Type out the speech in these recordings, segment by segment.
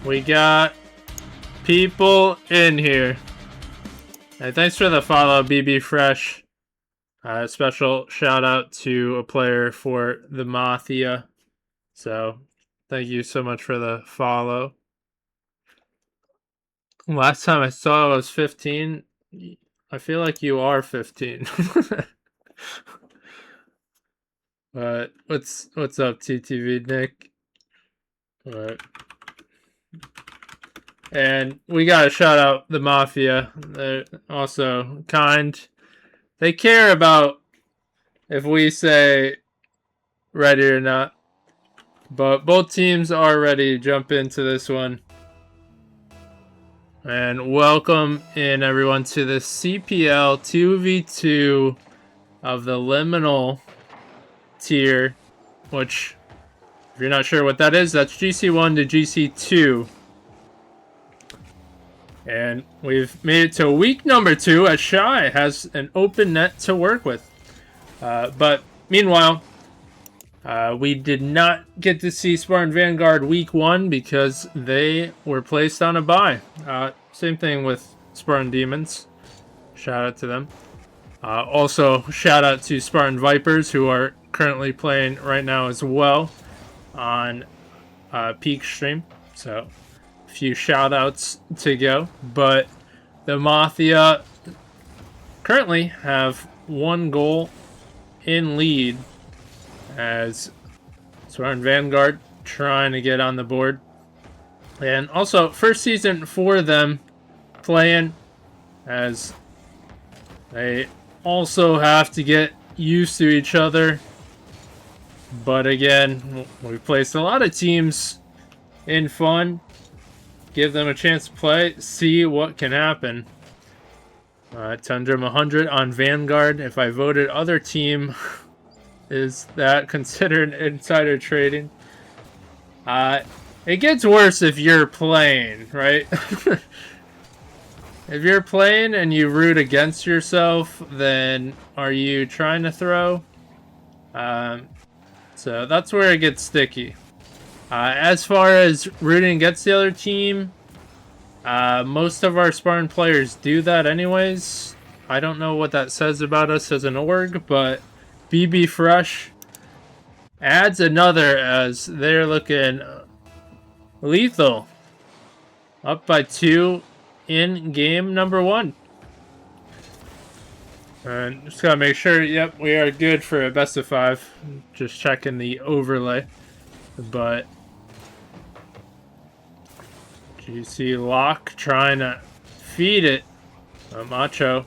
We got people in here. Hey, thanks for the follow, BB Fresh. Special shout out to a player for the Mothia. So, thank you so much for the follow. Last time I saw I was 15. I feel like you are 15. But what's up, TTV Nick? Alright. And we gotta shout out the Mafia. They're also kind. They care about if we say ready or not. But both teams are ready to jump into this one. And welcome in everyone to the CPL 2v2 of the Liminal tier, which, if you're not sure what that is, that's GC1 to GC2. And we've made it to week number 2 as Shy has an open net to work with. But meanwhile, we did not get to see Spartan Vanguard week 1 because they were placed on a bye. Same thing with Spartan Demons. Shout out to them. Also, shout out to Spartan Vipers, who are currently playing right now as well on Peak Stream. So, a few shout outs to go. But the Mothia currently have 1 goal in lead as Spartan Vanguard trying to get on the board. And also, first season for them playing, as they also have to get used to each other. But again, we placed a lot of teams in fun. Give them a chance to play, see what can happen. Tundra 100 on Vanguard. If I voted other team, is that considered insider trading? It gets worse if you're playing, right? If you're playing and you root against yourself, then are you trying to throw? So that's where it gets sticky. As far as rooting against the other team, most of our Spartan players do that anyways. I don't know what that says about us as an org, but BB Fresh adds another as they're looking lethal. Up by 2 in game number 1. And just gotta make sure, yep, we are good for a best of 5. Just checking the overlay. But GC Lock trying to feed it. Macho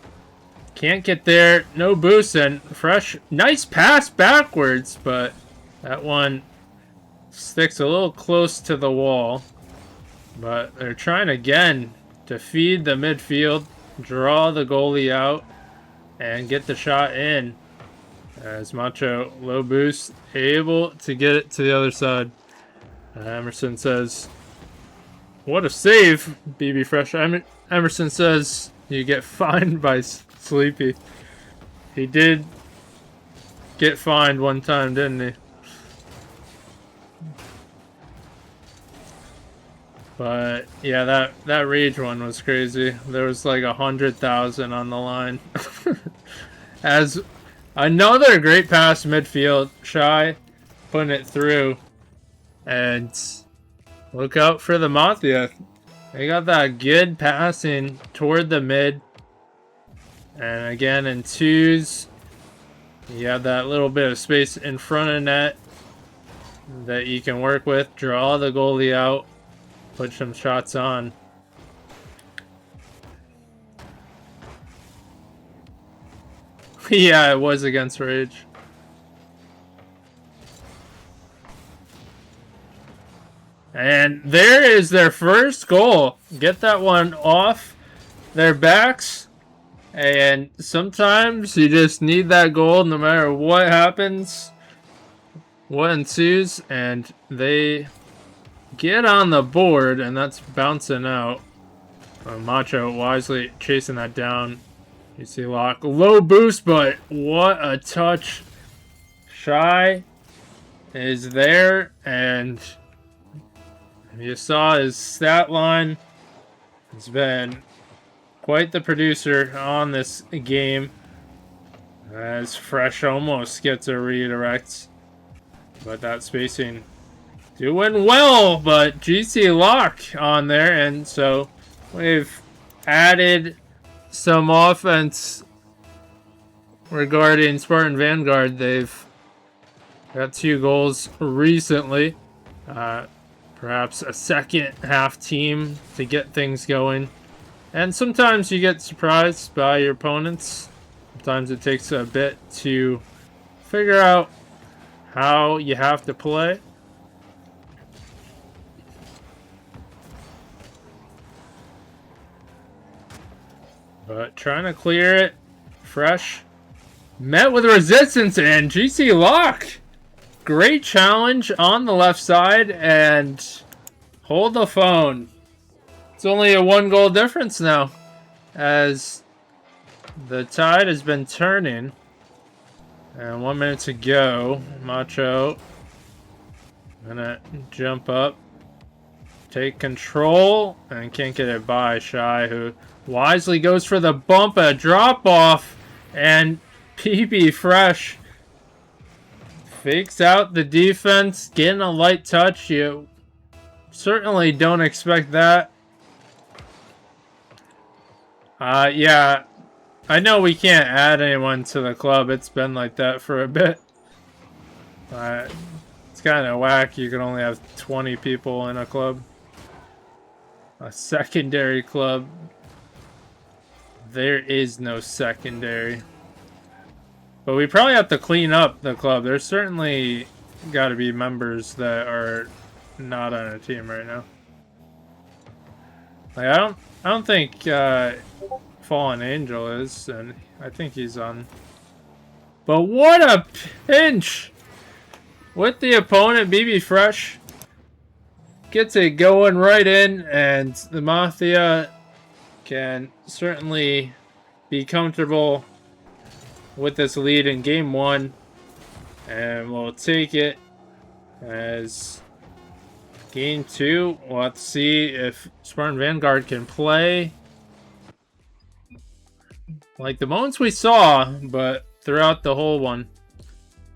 can't get there. No boost, and Fresh, nice pass backwards, but that one sticks a little close to the wall. But they're trying again to feed the midfield, draw the goalie out, and get the shot in. As Macho, low boost, able to get it to the other side. Emerson says, what a save, BB Fresh. Emerson says you get fined by Sleepy. He did get fined one time, didn't he? But yeah, that rage one was crazy. There was like 100,000 on the line. As another great pass midfield, Shy putting it through. And look out for the Mothia. They got that good passing toward the mid. And again, in 2s, you have that little bit of space in front of net that you can work with. Draw the goalie out. Put some shots on. Yeah, it was against Rage. And there is their first goal. Get that one off their backs. And sometimes you just need that goal no matter what happens, what ensues. And they get on the board, and that's bouncing out. Macho wisely chasing that down. You see Lock. Low boost, but what a touch. Shy is there, and You saw his stat line. He's been quite the producer on this game. As Fresh almost gets a redirect. But that spacing doing well, but GC lock on there, and so we've added some offense regarding Spartan Vanguard. They've got 2 goals recently. Perhaps a second half team to get things going. And sometimes you get surprised by your opponents. Sometimes it takes a bit to figure out how you have to play. But trying to clear it. Fresh. Met with resistance and GC lock. Great challenge on the left side and hold the phone. It's only a 1 goal difference now as the tide has been turning. And 1 minute to go. Macho gonna jump up, take control, and can't get it by Shy, who wisely goes for the bump, a drop off, and PB Fresh fakes out the defense, getting a light touch. You certainly don't expect that. Yeah, I know we can't add anyone to the club. It's been like that for a bit. It's kind of whack. You can only have 20 people in a club. A secondary club. There is no secondary. But we probably have to clean up the club. There's certainly got to be members that are not on a team right now. Like I don't think Fallen Angel is, and I think he's on. But what a pinch with the opponent. BB Fresh gets it going right in, and the Mothia can certainly be comfortable with this lead in game 1, and we'll take it as game 2. We'll have to see if Spartan Vanguard can play like the moments we saw, but throughout the whole one.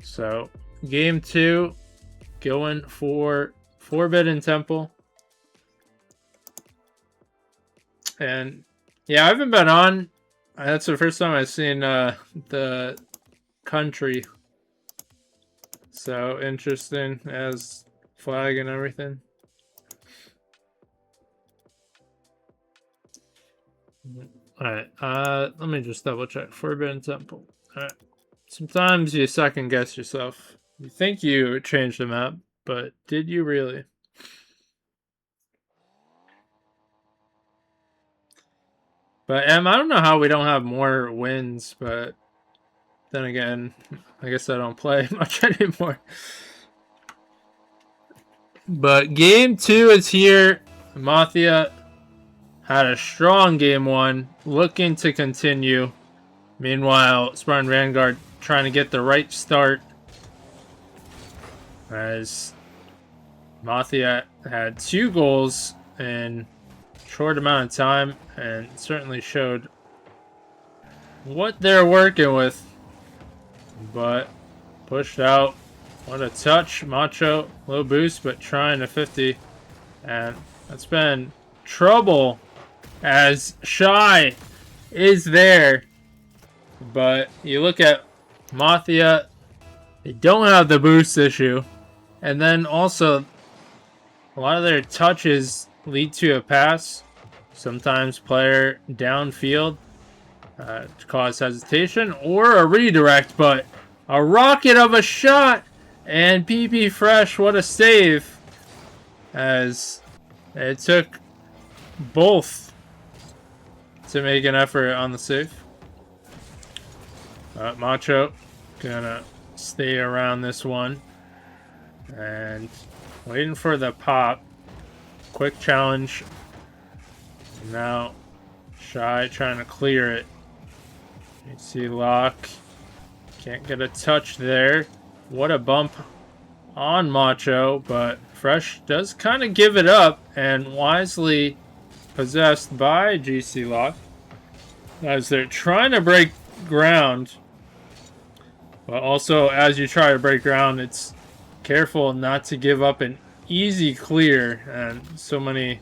So game 2, going for Forbidden Temple. And yeah, I haven't been on. That's the first time I've seen the country. So interesting as flag and everything. Alright, let me just double check. Forbidden Temple. Alright. Sometimes you second guess yourself. You think you changed the map, but did you really? But I don't know how we don't have more wins, but then again, I guess I don't play much anymore. But game 2 is here. Mothia had a strong game 1, looking to continue. Meanwhile, Spartan Vanguard trying to get the right start, as Mothia had 2 goals in short amount of time and certainly showed what they're working with, but pushed out. What a touch. Macho, low boost, but trying to 50, and that's been trouble as Shy is there. But you look at Mothia, they don't have the boost issue, and then also a lot of their touches lead to a pass, sometimes player downfield to cause hesitation, or a redirect, but a rocket of a shot, and PP Fresh, what a save, as it took both to make an effort on the save. Macho gonna stay around this one and waiting for the pop. Quick challenge. Now Shy trying to clear it. You see lock. Can't get a touch there. What a bump on Macho, but Fresh does kind of give it up, and wisely possessed by GC Lock as they're trying to break ground. But also, as you try to break ground, it's careful not to give up an easy clear, and so many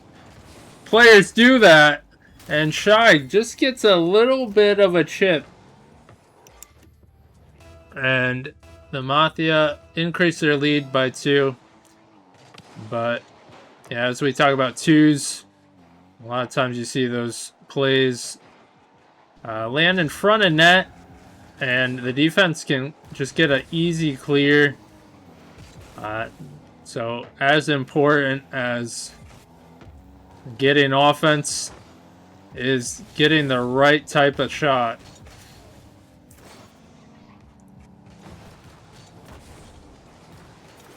players do that, and Shy just gets a little bit of a chip, and the Mothia increase their lead by 2. But yeah, as we talk about 2s, a lot of times you see those plays land in front of net, and the defense can just get an easy clear. So as important as getting offense is getting the right type of shot.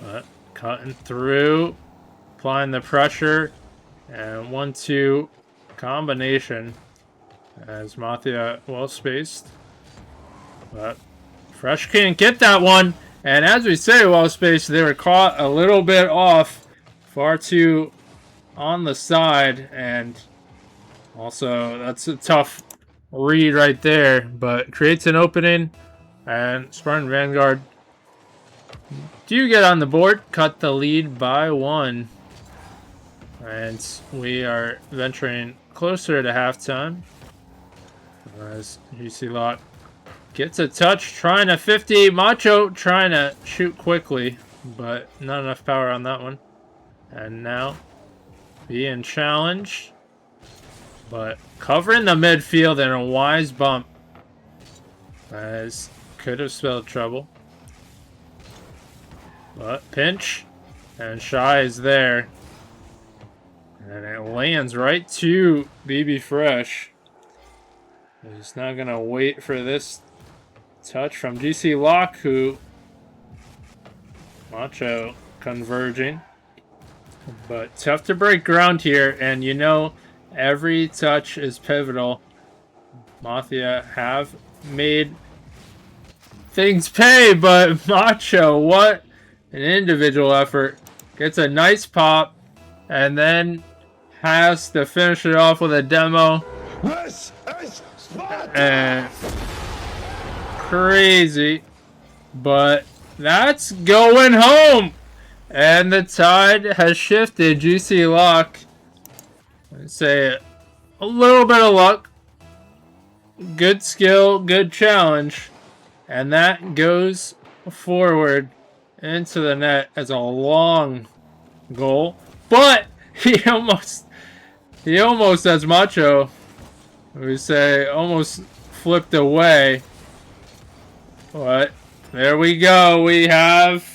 But cutting through, applying the pressure, and 1-2 combination as Mothia well spaced. But Fresh can't get that one. And as we say, well spaced, they were caught a little bit off, far too on the side, and also that's a tough read right there, but creates an opening, and Spartan Vanguard do get on the board, cut the lead by 1, and we are venturing closer to halftime as GC Lock gets a touch, trying to 50. Macho trying to shoot quickly, but not enough power on that one. And now being challenged, but covering the midfield in a wise bump, as could have spelled trouble. But pinch, and Shy is there. And it lands right to BB Fresh. He's not going to wait for this touch from GC Lock, who Macho converging. But tough to break ground here, and you know every touch is pivotal. Mothia have made things pay, but Macho, what an individual effort. Gets a nice pop, and then has to finish it off with a demo. This is Spartan! And crazy, but that's going home, and the tide has shifted. GC Lock, I'd say a little bit of luck, good skill, good challenge, and that goes forward into the net as a long goal, but he almost as Macho, we say, almost flipped away. But there we go. We have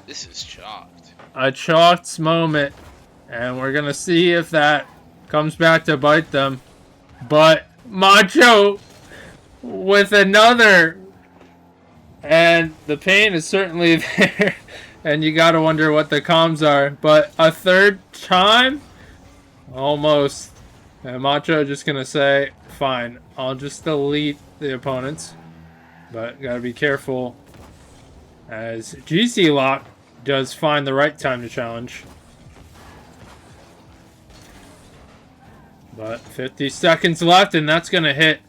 This is chalked. a chalked moment, and we're gonna see if that comes back to bite them. But Macho with another, and the pain is certainly there, and you gotta wonder what the comms are. But a third time, almost, and Macho just gonna say, fine, I'll just delete the opponents. But gotta be careful, as GC Lock does find the right time to challenge. But 50 seconds left, and that's gonna hit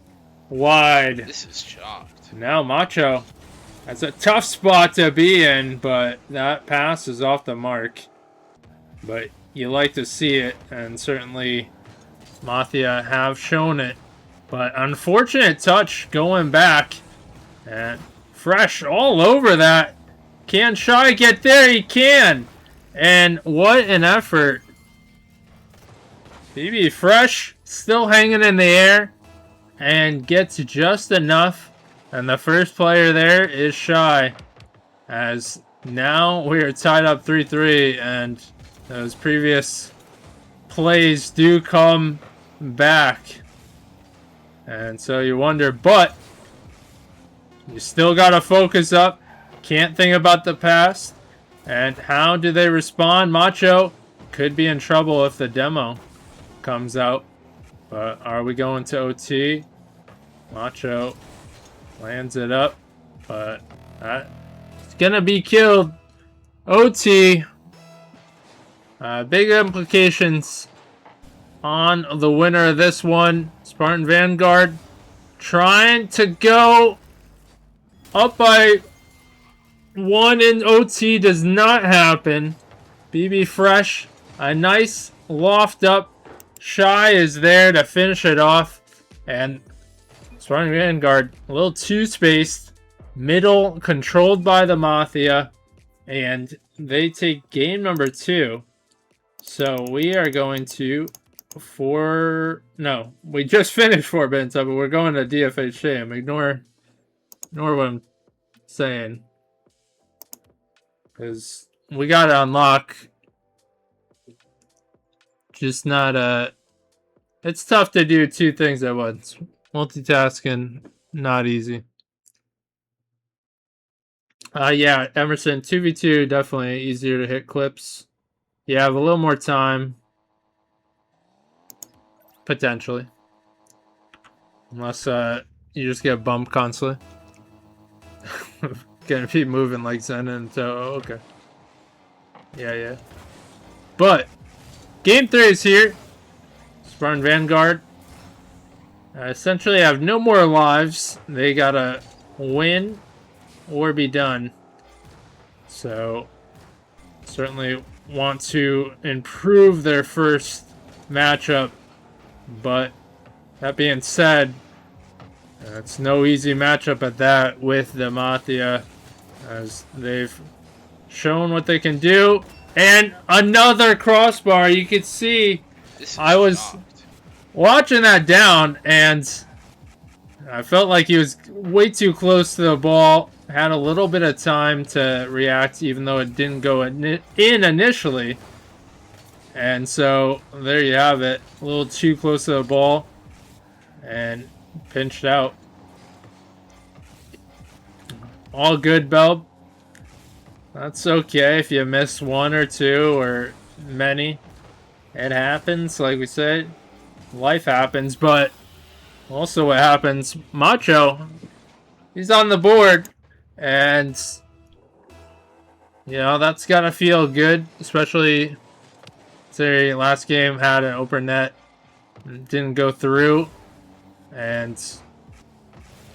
wide. This is chalked. Now Macho, that's a tough spot to be in, but that pass is off the mark. But you like to see it, and certainly Mothia have shown it. But unfortunate touch going back. And Fresh all over that. Can Shy get there? He can. And what an effort. BB Fresh still hanging in the air and gets just enough. And the first player there is Shy. As now we are tied up 3-3, and those previous plays do come back. And so you wonder, but you still got to focus up. Can't think about the past. And how do they respond? Macho could be in trouble if the demo comes out. But are we going to OT? Macho lands it up. But that's going to be killed. OT. Big implications on the winner of this one. Spartan Vanguard trying to go up by 1 in OT, does not happen. BB Fresh, a nice loft up. Shy is there to finish it off. And Spartan Vanguard, a little too spaced. Middle controlled by the Mothia. And they take game number 2. So we are going to no, we just finished 4 minutes of it. We're going to DFHM. Ignore what I'm saying. Because we got to unlock. Just not it's tough to do 2 things at once. Multitasking, not easy. Yeah, Emerson, 2v2, definitely easier to hit clips. You have a little more time. Potentially. Unless you just get bumped constantly. Gonna be moving like Zen and so okay. Yeah. But game 3 is here. Spartan Vanguard essentially have no more lives. They gotta win or be done. So certainly want to improve their first matchup. But that being said, it's no easy matchup at that with the Mothia, as they've shown what they can do. And another crossbar. You could see I was watching that down and I felt like he was way too close to the ball. Had a little bit of time to react even though it didn't go in initially. And so there you have it. A little too close to the ball and pinched out. All good, Belb. That's okay if you miss 1 or 2 or many. It happens, like we said. Life happens, but also what happens, Macho, he's on the board. And, you know, that's gotta feel good, especially say last game had an open net, didn't go through, and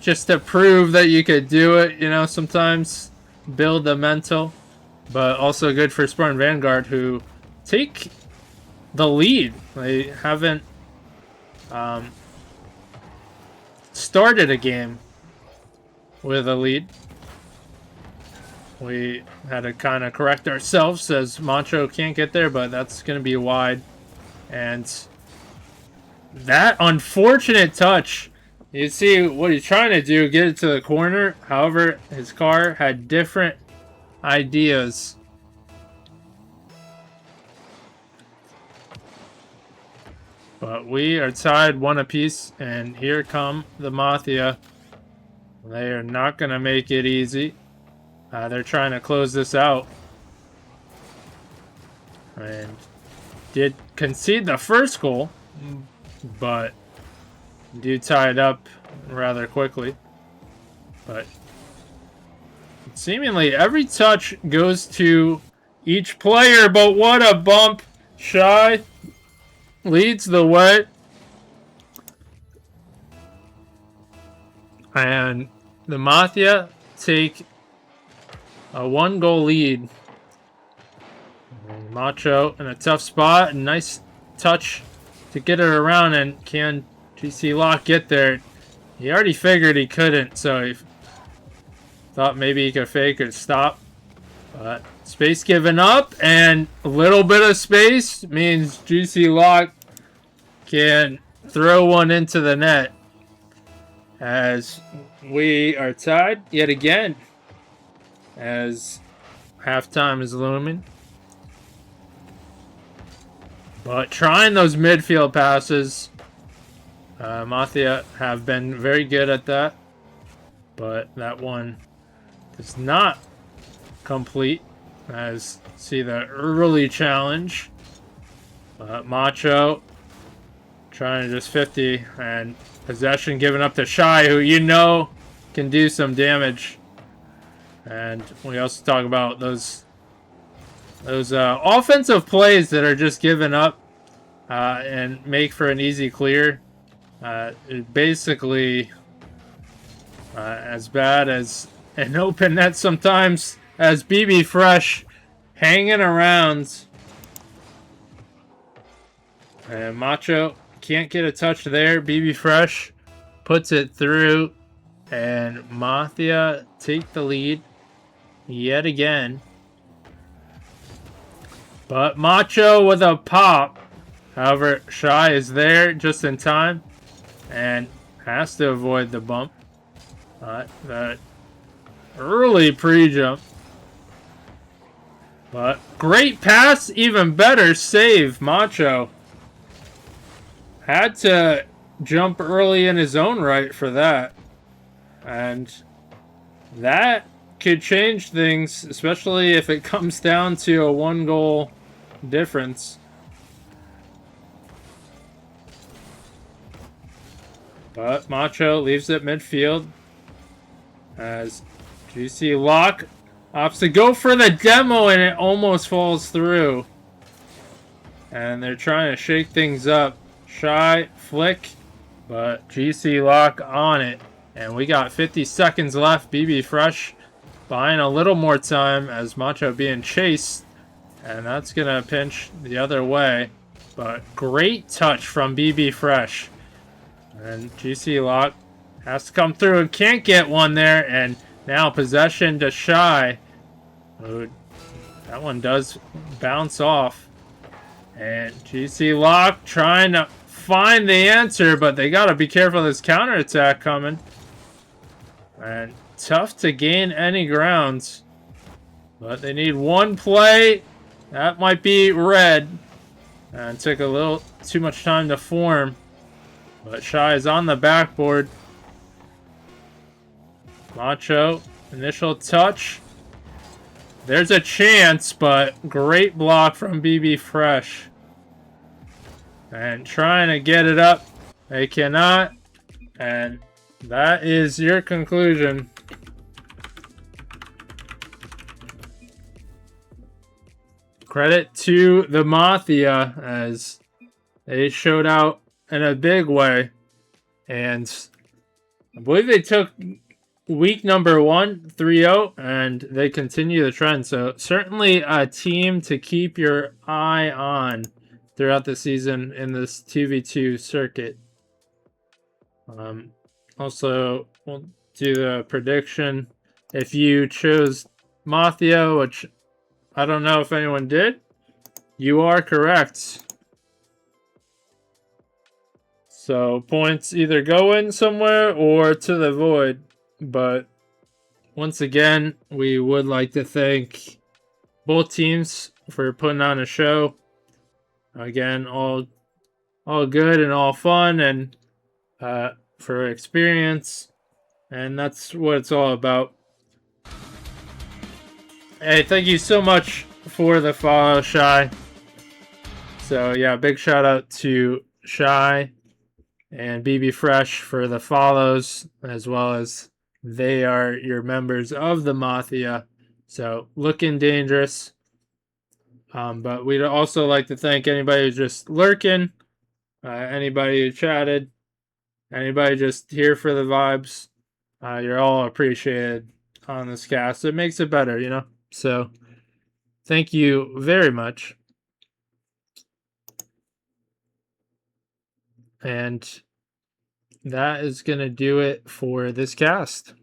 just to prove that you could do it, you know, sometimes build the mental, but also good for Spartan Vanguard who take the lead. They haven't started a game with a lead. We had to kind of correct ourselves as Mancho can't get there, but that's going to be wide. And that unfortunate touch, you see what he's trying to do, get it to the corner. However, his car had different ideas. But we are tied 1 apiece, and here come the Mothia. They are not going to make it easy. They're trying to close this out. And did concede the first goal, but do tie it up rather quickly. But seemingly every touch goes to each player, but what a bump. Shy leads the way. And the Mothia take a 1-goal lead. And Macho in a tough spot. Nice touch to get it around. And can GC Lock get there? He already figured he couldn't, so he thought maybe he could fake or stop. But space given up, and a little bit of space means GC Lock can throw one into the net. As we are tied yet again. As halftime is looming. But trying those midfield passes. Mothia have been very good at that. But that one does not complete. As see the early challenge. Macho trying to just 50. And possession given up to Shy, who you know can do some damage. And we also talk about those Those offensive plays that are just given up and make for an easy clear. Basically as bad as an open net sometimes, as BB Fresh hanging around. And Macho can't get a touch there. BB Fresh puts it through, and Mothia take the lead yet again. But Macho with a pop. However, Shy is there just in time and has to avoid the bump. That early pre-jump. But great pass, even better save, Macho. Had to jump early in his own right for that. And that could change things, especially if it comes down to a 1-goal difference. But Macho leaves it midfield as GC Lock opts to go for the demo, and it almost falls through. And they're trying to shake things up. Shy flick, but GC Lock on it. And we got 50 seconds left. BB Fresh buying a little more time as Macho being chased. And that's going to pinch the other way. But great touch from BB Fresh. And GC Lock has to come through and can't get one there. And now possession to Shy. Ooh, that one does bounce off. And GC Lock trying to find the answer, but they got to be careful of this counterattack coming. And tough to gain any grounds. But they need one play. That might be red. And took a little too much time to form. But Shy is on the backboard. Macho, initial touch. There's a chance, but great block from BB Fresh. And trying to get it up. They cannot. And that is your conclusion. Credit to the Mothia as they showed out in a big way. And I believe they took week number 1, 3-0, and they continue the trend. So certainly a team to keep your eye on throughout the season in this 2v2 circuit. Also, we'll do the prediction. If you chose Mothia, which I don't know if anyone did, you are correct. So points either go in somewhere or to the void. But once again, we would like to thank both teams for putting on a show. Again, all good and all fun, and for experience, and that's what it's all about. Hey, thank you so much for the follow, Shy. So yeah, big shout out to Shy and BB Fresh for the follows, as well as they are your members of the Mothia. So looking dangerous. But we'd also like to thank anybody who's just lurking, anybody who chatted, anybody just here for the vibes. You're all appreciated on this cast. It makes it better, you know? So thank you very much. And that is going to do it for this cast.